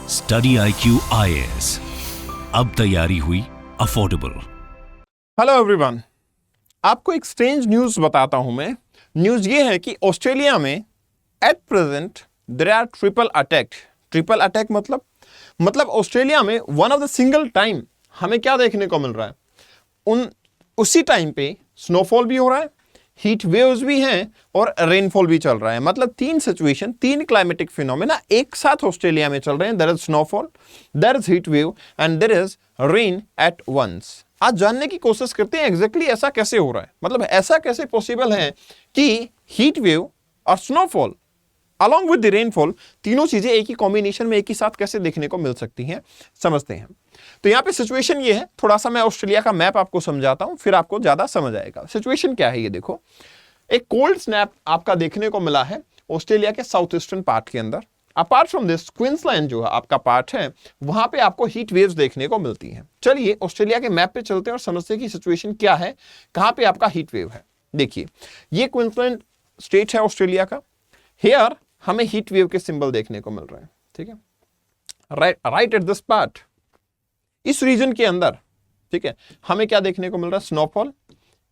Study IQ IAS, अब तैयारी हुई अफोर्डेबल। हेलो एवरीवन, आपको एक स्ट्रेंज न्यूज बताता हूं मैं। न्यूज ये है कि ऑस्ट्रेलिया में at present there are triple attack. Triple attack मतलब ऑस्ट्रेलिया में one of the single time हमें क्या देखने को मिल रहा है, उसी टाइम पे स्नोफॉल भी हो रहा है, हीट वेव्स भी हैं और रेनफॉल भी चल रहा है। मतलब तीन सिचुएशन, तीन क्लाइमेटिक फिनोमेना एक साथ ऑस्ट्रेलिया में चल रहे हैं। There is snowfall, there is heat wave and there is rain at once. आज जानने की कोशिश करते हैं एग्जैक्टली ऐसा कैसे हो रहा है, मतलब ऐसा कैसे पॉसिबल है कि हीट वेव और snowfall along with the rainfall, तीनों चीजें एक ही कॉम्बिनेशन में एक ही साथ कैसे देखने को मिल सकती हैं, समझते हैं। तो यहां पे सिचुएशन ये है, थोड़ा सा मैं ऑस्ट्रेलिया का मैप आपको समझाता हूं, फिर आपको ज्यादा समझ आएगा। सिचुएशन क्या है ये देखो, एक कोल्ड स्नैप आपका देखने को मिला है ऑस्ट्रेलिया के साउथ ईस्टर्न पार्ट के अंदर। अपार्ट फ्रॉम दिस क्वींसलैंड जो है आपका पार्ट है, वहां पे आपको हीट वेव्स देखने को मिलती हैं। चलिए ऑस्ट्रेलिया के मैप पे चलते हैं और समझते हैं कि सिचुएशन क्या है, कहां पे आपका हीट वेव है। देखिए ये क्वींसलैंड स्टेट है ऑस्ट्रेलिया का। हियर हमें हीट वेव के सिंबल देखने को मिल रहे हैं, ठीक है, राइट एट दिस पार्ट, इस रीजन के अंदर, ठीक है, हमें क्या देखने को मिल रहा है, snowfall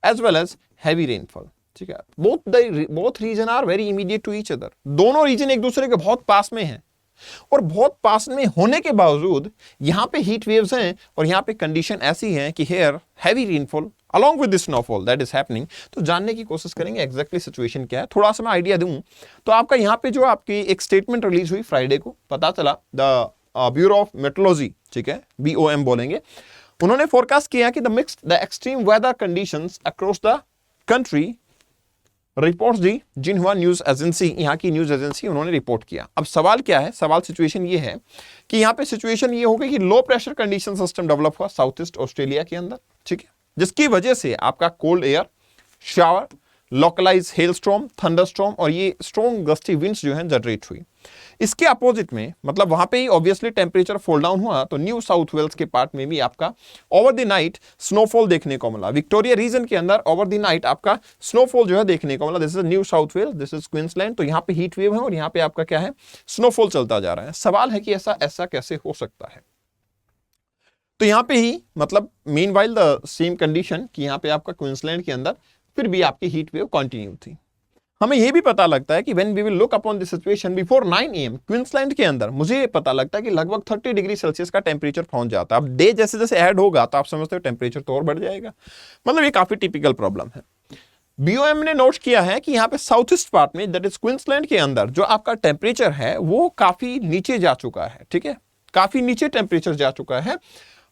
as well as heavy rainfall, ठीक है। Both region are very immediate to each other. दोनों रीजन एक दूसरे के बहुत पास में हैं और बहुत पास में होने के बावजूद यहां पे हीट वेव्स हैं और यहां पे कंडीशन ऐसी है कि here heavy rainfall along with the snowfall that is happening। तो जानने की कोशिश करेंगे एग्जैक्टली सिचुएशन क्या है। थोड़ा सा मैं आइडिया दूं तो आपका यहाँ पे जो आपकी एक स्टेटमेंट रिलीज हुई फ्राइडे को, पता चला द ब्यूरो ऑफ मेट्रोलॉजी, ठीक है, BOM बोलेंगे, उन्होंने फोरकास्ट किया कि the extreme weather conditions across the country reports the Xinhua news agency, यहाँ की न्यूज एजेंसी, उन्होंने रिपोर्ट किया। अब सवाल क्या है, सवाल सिचुएशन ये है कि यहाँ पे सिचुएशन ये हो गई कि low pressure condition system develop हुआ साउथ ईस्ट ऑस्ट्रेलिया के अंदर, ठीक है, जिसकी वजह से आपका cold air, shower, localise hailstorm, thunderstorm और ये स्ट्रॉन्ग गस्टी विंड्स जो है जनरेट हुई। इसके अपोजिट में मतलब वहां पे ही ऑब्वियसली टेम्परेचर फॉल डाउन हुआ, तो न्यू साउथ वेल्स के पार्ट में भी आपका ओवर द नाइट स्नोफॉल देखने को मिला। विक्टोरिया रीजन के अंदर ओवर द नाइट आपका स्नोफॉल जो है देखने को मिला। This is New South Wales, this is Queensland. तो यहाँ पे हीट वेव है और यहाँ पे आपका क्या है, स्नोफॉल चलता जा रहा है। सवाल है कि ऐसा कैसे हो सकता है। तो यहां पे ही मतलब मीनवाइल द सेम कंडीशन कि यहां पे आपका क्वींसलैंड के अंदर फिर भी आपकी हीट वेव कंटिन्यू थी। हमें यह भी पता लगता है कि when we will look upon this situation before 9 AM Queensland के अंदर मुझे पता लगता है कि लगभग 30 डिग्री सेल्सियस का टेम्परेचर पहुंच जाता है। अब डे जैसे जैसे ऐड होगा तो आप समझते हो टेम्परेचर तो और बढ़ जाएगा। मतलब ये काफी टिपिकल प्रॉब्लम है। BOM ने नोट किया है कि यहाँ पे साउथ ईस्ट पार्ट में दैट इज क्वींसलैंड के अंदर जो आपका टेम्परेचर है वो काफी नीचे जा चुका है, ठीक है, काफी नीचे टेम्परेचर जा चुका है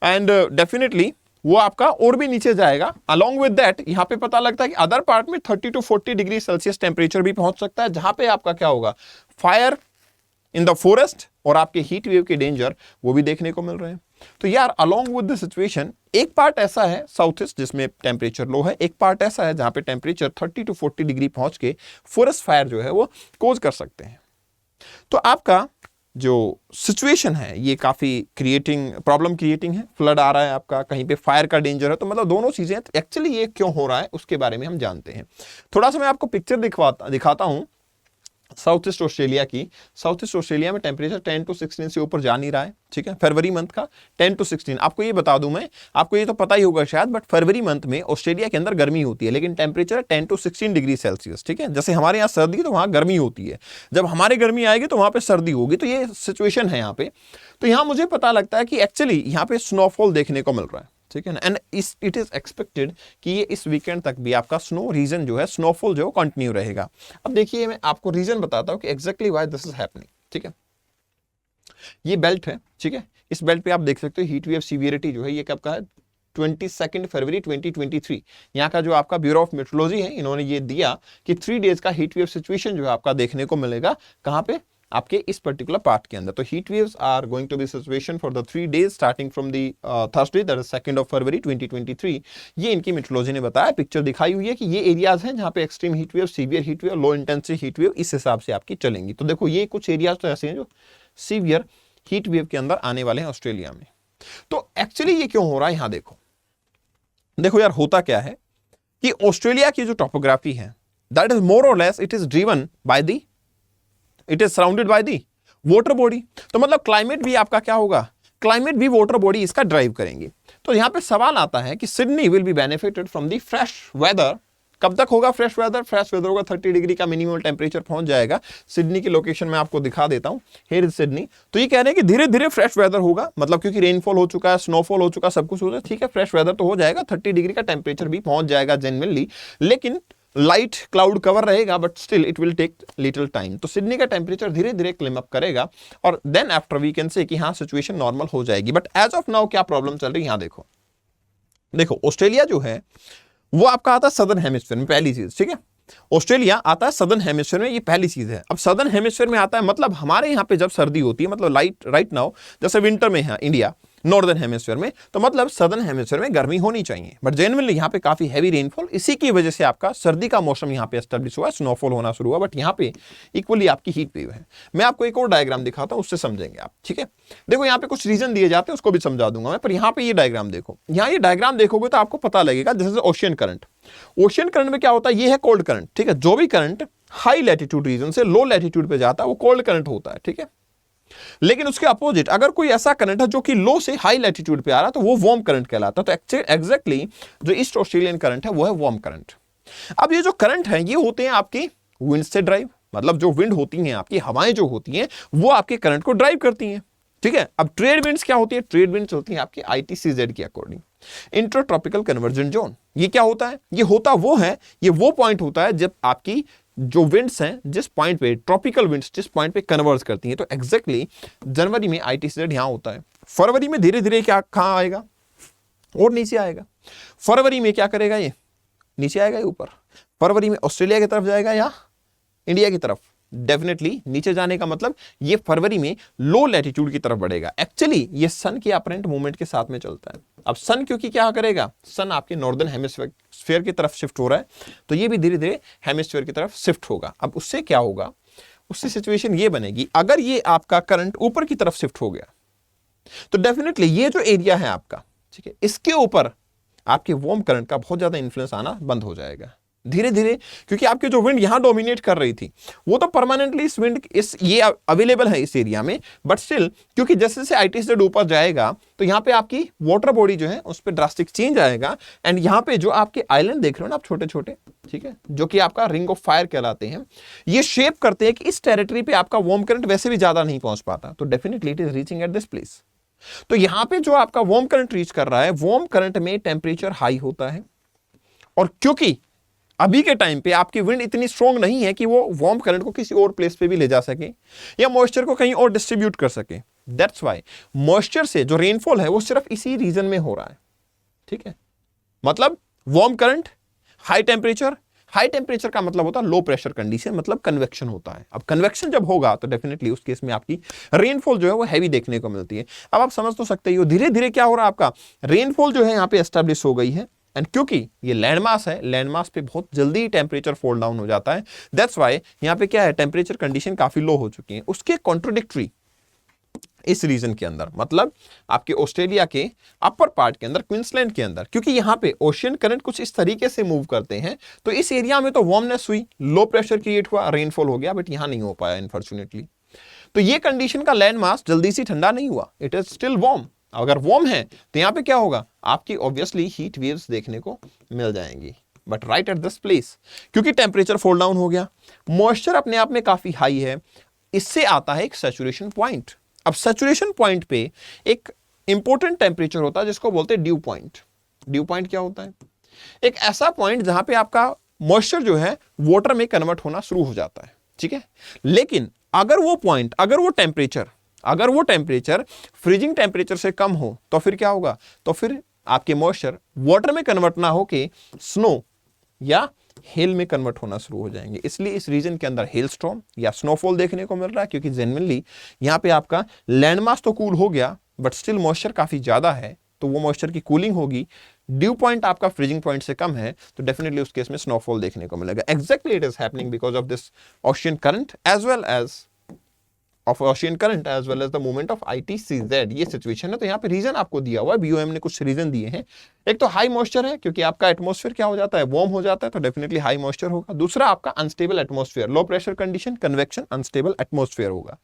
एंड डेफिनेटली वो आपका और भी नीचे जाएगा। अलॉन्ग विद दैट यहाँ पे पता लगता है कि अदर पार्ट में 30 to 40 डिग्री सेल्सियस टेम्परेचर भी पहुंच सकता है, जहां पे आपका क्या होगा, फायर इन द फॉरेस्ट और आपके हीट वेव के डेंजर वो भी देखने को मिल रहे हैं। तो यार अलॉन्ग विद द सिचुएशन एक पार्ट ऐसा है साउथ ईस्ट जिसमें टेम्परेचर लो है, एक पार्ट ऐसा है जहां पे टेम्परेचर 30 to 40 डिग्री पहुंच के फॉरेस्ट फायर जो है वो कोज कर सकते हैं। तो आपका जो सिचुएशन है ये काफी प्रॉब्लम क्रिएटिंग है। फ्लड आ रहा है आपका, कहीं पे फायर का डेंजर है, तो मतलब दोनों चीजें एक्चुअली ये क्यों हो रहा है उसके बारे में हम जानते हैं। थोड़ा सा मैं आपको पिक्चर दिखाता हूं साउथ ईस्ट ऑस्ट्रेलिया की। साउथ ईस्ट ऑस्ट्रेलिया में टेम्परेचर 10 to 16 से ऊपर जा नहीं रहा है, ठीक है, फरवरी मंथ का 10 to 16। आपको ये बता दूं मैं, आपको ये तो पता ही होगा शायद, बट फरवरी मंथ में ऑस्ट्रेलिया के अंदर गर्मी होती है, लेकिन टेम्परेचर है 10 to 16 डिग्री सेल्सियस, ठीक है। जैसे हमारे यहाँ सर्दी तो वहां गर्मी होती है, जब हमारे गर्मी आएगी तो वहां पे सर्दी होगी। तो ये सिचुएशन है यहाँ पे। तो यहाँ मुझे पता लगता है कि एक्चुअली यहाँ पे स्नोफॉल देखने को मिल रहा है, ठीक है ना, एंड इट इज एक्सपेक्टेड कि ये इस वीकेंड तक भी आपका स्नो रीजन जो है, स्नोफॉल जो है कंटिन्यू रहेगा। अब देखिए मैं आपको रीजन बताता हूं कि exactly why this is happening, ठीक है। ये बेल्ट है, ठीक है, इस बेल्ट पे आप देख सकते हो हीट वेव सीवियरिटी जो है ये कब का है, 22 फरवरी 2023। यहाँ का जो आपका ब्यूरो ऑफ मेट्रोलॉजी है इन्होंने ये दिया कि 3 डेज का हीट वेव सिचुएशन जो है आपका देखने को मिलेगा। कहाँ पे, आपके इस पर्टिकुलर पार्ट के अंदर। तो heat waves are going to be situation for the 3 days starting from the Thursday that is 2 February 2023। ये इनकी मेट्रोलॉजी ने बताया, पिक्चर दिखाई हुई है कि ये एरियाज हैं जहां पे extreme heat wave, severe heat wave, low intensity heat wave इस हिसाब से आपकी चलेंगी। तो देखो ये कुछ एरियाज तो ऐसे हैं जो सीवियर हीट वेव के अंदर आने वाले हैं ऑस्ट्रेलिया में। तो एक्चुअली ये क्यों हो रहा है, यहां देखो यार होता क्या है कि ऑस्ट्रेलिया की जो टोपोग्राफी है दैट इज मोर और less it is driven by the, it is surrounded by the water body, तो मतलब क्लाइमेट भी आपका क्या होगा, क्लाइमेट भी वाटर बॉडी इसका ड्राइव करेंगे। तो यहां पे सवाल आता है कि Sydney will be benefited from the fresh weather. कब तक होगा फ्रेश वेदर? फ्रेश वेदर होगा 30 डिग्री का मिनिमम टेम्परेचर पहुंच जाएगा। सिडनी की लोकेशन में आपको दिखा देता हूं, हियर इज सिडनी। तो ये कह रहे हैं कि धीरे धीरे फ्रेश वेदर होगा, मतलब क्योंकि रेनफॉल हो चुका है, स्नोफॉल हो चुका, सब कुछ हो जाए, ठीक है, फ्रेश वेदर तो हो जाएगा, 30 डिग्री का टेम्परेचर भी पहुंच जाएगा जेन्युइनली, लेकिन लाइट क्लाउड कवर रहेगा, but still it will take little time. तो सिडनी का टेम्परेचर धीरे धीरे क्लिम अप करेगा और then after we can say कि हाँ सिचुएशन नॉर्मल हो जाएगी। बट एज ऑफ नाउ क्या प्रॉब्लम चल रही है, यहां देखो ऑस्ट्रेलिया जो है वो आपका आता है सदर्न हेमिस्फीयर में, पहली चीज, ठीक है। ऑस्ट्रेलिया आता है सदर्न हेमिस्फीयर में, ये पहली चीज है। अब सदर्न हेमिस्फीयर में आता है, मतलब हमारे यहाँ पे जब सर्दी होती है, मतलब राइट नाउ जैसे विंटर में है इंडिया नॉर्दर्न हेमिस्फीयर में, तो मतलब सदर्न हेमिस्फीयर में गर्मी होनी चाहिए, बट जेन्युइनली यहाँ पे काफी हैवी रेनफॉल, इसी की वजह से आपका सर्दी का मौसम यहाँ पे एस्टेब्लिश हुआ, स्नोफॉल होना शुरू हुआ, बट यहाँ पे इक्वली आपकी हीट वेव है। मैं आपको एक और डायग्राम दिखाता हूँ, उससे समझेंगे आप, ठीक है। देखो यहाँ पे कुछ रीजन दिए जाते हैं, उसको भी समझा दूंगा मैं, पर यहाँ पे ये डायग्राम देखो, यहाँ ये डायग्राम देखोगे तो आपको पता लगेगा this is ocean current. Ocean current में क्या होता है, ये है कोल्ड करंट, ठीक है। जो भी करंट हाई लैटिट्यूड रीजन से लो लैटिट्यूड पे जाता है वो कोल्ड करंट होता है, ठीक है। लेकिन उसके अपोजिट अगर कोई ऐसा करंट है जो कि लो से हाई लैटिट्यूड पे आ रहा है तो वो वार्म करंट कहलाता है। तो एग्जैक्टली जो ईस्ट ऑस्ट्रेलियन करंट है वो है वार्म करंट। अब ये जो करंट है ये होते हैं आपकी विंड से ड्राइव, मतलब जो विंड होती हैं आपकी हवाएं जो होती हैं वो आपके करंट को ड्राइव करती हैं, ठीक है। अब ट्रेड विंड्स क्या होती है, ट्रेड विंड्स होती हैं आपकी ITCZ के according, inter tropical convergent zone. ये क्या होता है, ये होता वो है, ये वो पॉइंट होता है जब आपकी जो विंड्स हैं जिस पॉइंट पे ट्रॉपिकल विंड्स जिस पॉइंट पे कन्वर्ज करती हैं। तो एग्जैक्टली जनवरी में ITCZ यहां होता है, फरवरी में धीरे धीरे क्या कहां आएगा और नीचे आएगा। फरवरी में क्या करेगा, ये नीचे आएगा, ये ऊपर। फरवरी में ऑस्ट्रेलिया की तरफ जाएगा या इंडिया की तरफ, डेफिनेटली नीचे जाने का मतलब ये फरवरी में लो लैटिट्यूड की तरफ बढ़ेगा। एक्चुअली ये सन के अपरेंट मूवमेंट के साथ में चलता है। अब सन क्योंकि क्या करेगा, सन आपके नॉर्दर्न हेमिस्फीयर की तरफ शिफ्ट हो रहा है, तो ये भी धीरे धीरे हेमिस्फीयर की तरफ शिफ्ट होगा। अब उससे क्या होगा, उससे सिचुएशन ये बनेगी, अगर ये आपका करंट ऊपर की तरफ शिफ्ट हो गया तो डेफिनेटली ये जो एरिया है आपका, ठीक है, इसके ऊपर आपके वार्म करंट का बहुत ज्यादा इंफ्लुएंस आना बंद हो जाएगा धीरे धीरे, क्योंकि आपके जो विंड यहां डोमिनेट कर रही थी वो तो परमानेंटली इस विंड ये अवेलेबल है इस एरिया में, बट स्टिल क्योंकि जैसे जैसे ITCZ ऊपर जाएगा तो यहां पे आपकी वाटर बॉडी जो है उस पर ड्रास्टिक चेंज आएगा। एंड यहां पे जो आपके आइलैंड देख रहे हो ना आप छोटे छोटे, ठीक है, जो कि आपका रिंग ऑफ फायर कहलाते हैं, ये शेप करते हैं कि इस टेरिटरी पे आपका वार्म करंट वैसे भी ज्यादा नहीं पहुंच पाता, तो definitely it is reaching at this place. तो यहां पे जो आपका वार्म करंट रीच कर रहा है, वार्म करंट में टेम्परेचर हाई होता है, और क्योंकि अभी के टाइम पे आपकी विंड इतनी स्ट्रॉन्ग नहीं है कि वो वार्म करंट को किसी और प्लेस पे भी ले जा सके या मॉइस्चर को कहीं और डिस्ट्रीब्यूट कर सके। दैट्स व्हाई मॉइस्चर से जो रेनफॉल है वो सिर्फ इसी रीजन में हो रहा है, ठीक है। मतलब वार्म करंट, हाई टेम्परेचर का मतलब होता है लो प्रेशर कंडीशन, मतलब कन्वेक्शन होता है। अब कन्वेक्शन जब होगा तो डेफिनेटली उस केस में आपकी रेनफॉल जो है वो हैवी देखने को मिलती है। अब आप समझ तो सकते हो धीरे धीरे क्या हो रहा है, आपका रेनफॉल जो है यहाँ पे एस्टेब्लिश हो गई है, एंड क्योंकि ये लैंडमास है, लैंडमास पे बहुत जल्दी टेम्परेचर फॉल डाउन हो जाता है। दैट्स व्हाई यहाँ पे क्या है, टेम्परेचर कंडीशन काफी लो हो चुकी है। उसके कॉन्ट्रोडिक्टरी इस रीजन के अंदर, मतलब आपके ऑस्ट्रेलिया के अपर पार्ट के अंदर, क्वींसलैंड के अंदर, क्योंकि यहाँ पे ओशियन करंट कुछ इस तरीके से मूव करते हैं, तो इस एरिया में तो वार्मनेस हुई, लो प्रेशर क्रिएट हुआ, रेनफॉल हो गया, बट यहाँ नहीं हो पाया अनफॉर्चुनेटली। तो ये कंडीशन का लैंड मास जल्दी से ठंडा नहीं हुआ, इट इज स्टिल वार्म। अगर वार्म है तो यहाँ पे क्या होगा, आपकी ऑब्वियसली हीट वेव्स देखने को मिल जाएंगी, but right at this place क्योंकि टेम्परेचर फॉल डाउन हो गया, मॉइस्चर अपने आप में काफी हाई है, इससे आता है एक सैचुरेशन पॉइंट। अब सैचुरेशन पॉइंट पे एक इंपॉर्टेंट टेम्परेचर होता है जिसको बोलते हैं ड्यू पॉइंट। ड्यू पॉइंट क्या होता है, एक ऐसा पॉइंट जहां पे आपका मॉइस्चर जो है वाटर में कन्वर्ट होना शुरू हो जाता है, ठीक है। लेकिन अगर वो पॉइंट, अगर वो टेम्परेचर फ्रीजिंग टेम्परेचर से कम हो तो फिर क्या होगा, तो फिर आपके मॉइस्चर वाटर में कन्वर्ट ना होके स्नो या हेल में कन्वर्ट होना शुरू हो जाएंगे। इसलिए इस रीजन के अंदर हेल स्टॉर्म या स्नोफॉल देखने को मिल रहा है, क्योंकि जेन्युइनली यहाँ पे आपका लैंडमास तो कूल हो गया बट स्टिल मॉइस्चर काफी ज्यादा है, तो वो मॉइस्चर की कूलिंग होगी, ड्यू पॉइंट आपका फ्रीजिंग पॉइंट से कम है, तो डेफिनेटली उस केस में स्नोफॉल देखने को मिलेगा। Exactly it is happening because of this ocean current as well as the movement of ITCZ। ये सिचुएशन है। तो यहाँ पे रीजन आपको दिया हुआ है, BOM ने कुछ रीजन दिए हैं। एक तो हाई मॉइस्चर है, क्योंकि आपका एटमॉस्फेयर क्या हो जाता है, वार्म हो जाता है, तो डेफिनेटली हाई मॉइस्चर होगा। दूसरा आपका unstable atmosphere, low pressure condition, convection, unstable atmosphere होगा।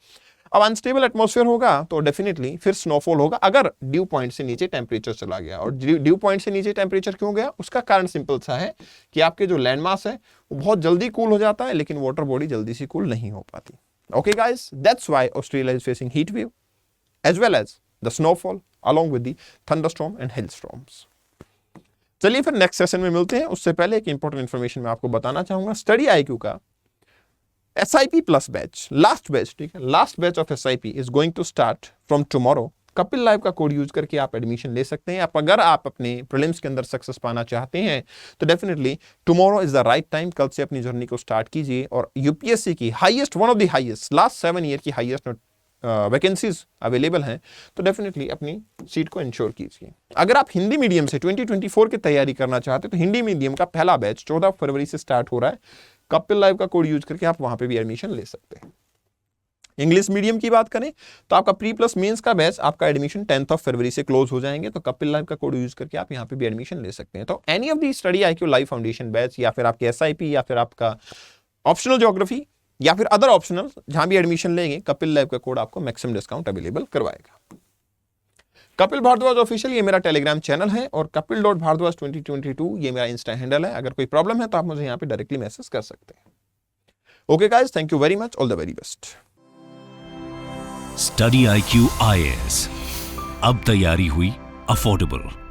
अब अनस्टेबल एटमॉस्फेयर होगा तो डेफिनेटली फिर स्नोफॉल होगा अगर ड्यू पॉइंट से नीचे टेम्परेचर चला गया। और ड्यू पॉइंट से नीचे टेम्परेचर क्यों गया, उसका कारण सिंपल सा है कि आपके जो लैंड मास है वो बहुत जल्दी कूल हो जाता है, लेकिन वाटर बॉडी जल्दी से कूल नहीं हो पाती। Okay guys, that's why Australia is facing heat wave as well as the snowfall along with the thunderstorm and hailstorms। चलिए फिर नेक्स्ट सेशन में मिलते हैं। उससे पहले एक इंपॉर्टेंट इंफॉर्मेशन मैं आपको बताना चाहूंगा। स्टडी IQ का SIP plus batch, last batch, ठीक है, last batch of SIP is going to start from tomorrow. Kapil live का कोड यूज करके आप एडमिशन ले सकते हैं। अगर आप अपने प्रीलिम्स के अंदर सक्सेस पाना चाहते हैं तो definitely tomorrow is the right time. कल से अपनी जर्नी को स्टार्ट कीजिए और यूपीएससी की highest, one of the highest, last 7 year की हाईएस्ट वैकेंसीज अवेलेबल हैं, तो डेफिनेटली अपनी सीट को इंश्योर कीजिए। अगर आप हिंदी मीडियम से 2024 की तैयारी करना चाहते हैं तो हिंदी मीडियम का पहला बैच 14 फरवरी से स्टार्ट हो रहा है। कपिल लाइव का कोड यूज करके आप वहां पे भी एडमिशन ले सकते हैं। इंग्लिश मीडियम की बात करें तो आपका प्री प्लस मेंस का बैच, आपका एडमिशन 10 फरवरी से क्लोज हो जाएंगे, तो कपिल लाइव का कोड यूज करके आप यहाँ पे भी एडमिशन ले सकते हैं। तो any of the study IQ live foundation batch या फिर आपके SIP या फिर आपका ऑप्शनल ज्योग्राफी या फिर अदर ऑप्शनल जहां भी एडमिशन लेंगे, कपिल लाइव का कोड आपको मैक्सिमम डिस्काउंट अवेलेबल करवाएगा। कपिल भारद्वाज ऑफिशियल ये मेरा टेलीग्राम चैनल है और kapil.bhardwaj 2022 ये मेरा इंस्टा हैंडल है। अगर कोई प्रॉब्लम है तो आप मुझे यहाँ पे डायरेक्टली मैसेज कर सकते हैं। Okay guys, thank you very much, all the very best. Study IQ IAS, अब तैयारी हुई अफोर्डेबल।